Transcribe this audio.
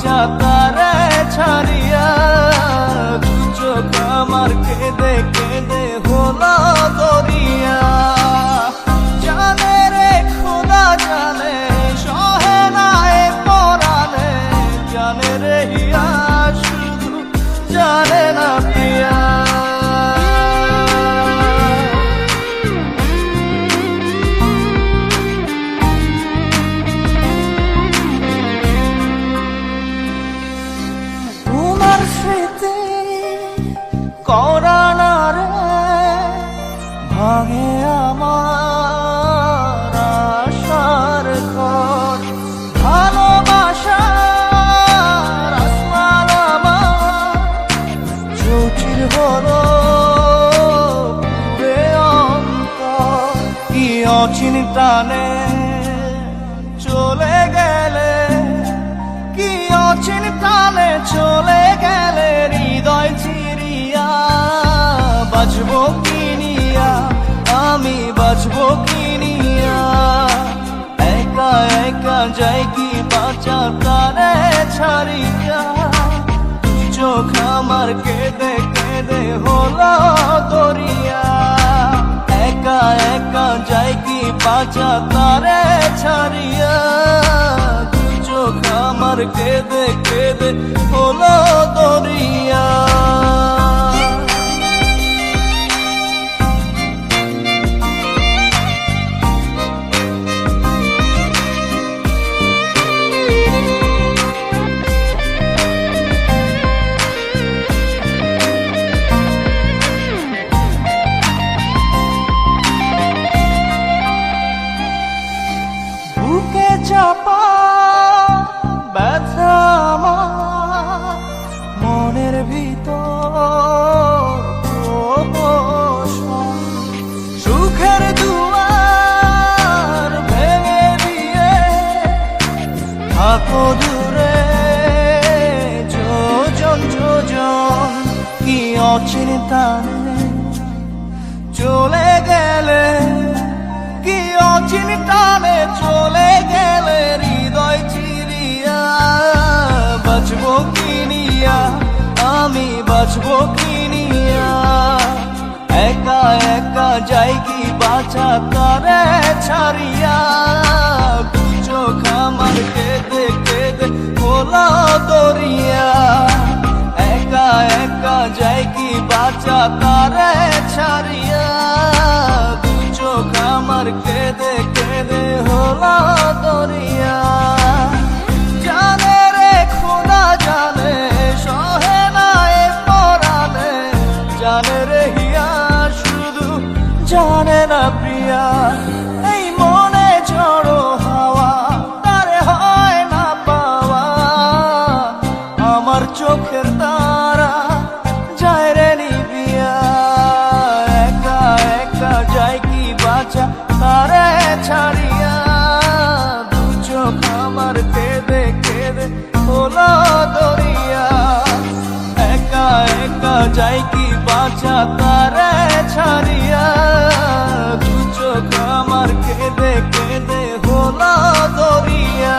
বাঁচা তারে ছাড়িয়া, দু চোখ আমার কেঁদে কেঁদে হলো দরিয়া। জানে রে খোদা জানে, সহে না এ পরাণে, জানে রে হিয়া শুধু জানে না প্রিয়া। করানারে ভাঙে আমার আশার ঘর, ভালোবাসার আসমান আমার চৌচির হলো পুরে অন্তর। কি অচিন টানে চলে গেলে, কি অচিন টানে চলে গেলে হৃদয় চিরিয়া। বাঁচবো কিনিয়া আমি, বাঁচবো কিনিয়া, একা একা যাই কি বাঁচা তারে ছাড়িয়া। চোখ আমার কেঁদে কেঁদে হলো দরিয়া, একা একা যাই কি বাঁচা তারে ছাড়িয়া। চোখ আমার কেঁদে কেঁদে হলো দরিয়া। বুকে চাপা ব্যথা আমার মনের ভিতর, সুখের দুয়ার ভেঙে দিয়ে থাকো দূরে যোজন যোজন। কি অচিন টানে চলে গেলে, কি অচিন টানে চলে গেলে হৃদয় চিরিয়া। বাঁচবো কিনিয়া আমি, বাঁচবো কিনিয়া, একা একা যাই কি বাঁচা তারে ছাড়িয়া। দু চোখ আমার কেঁদে কেঁদে হলো দরিয়া, একা একা যাই কি বাঁচা তারে ছাড়িয়া। দু চোখ আমার কেঁদে কেঁদে হলো দরিয়া। জানে রে খোদা জানে, সহে না এ পরাণে, জানে রে হিয়া শুধু জানে না প্রিয়া। এই মনে ঝড়ো হাওয়া তারে হয় না পাওয়া, আমার চোখের তারা যায় রে নিবিয়া। একা একা যাই কি বাঁচা তারে ছাড়িয়া। দু চোখ আমার কেঁদে কেঁদে হলো দরিয়া, একা একা যাই কি বাঁচা তারে ছাড়িয়া। দু চোখ আমার কেঁদে কেঁদে হলো দরিয়া।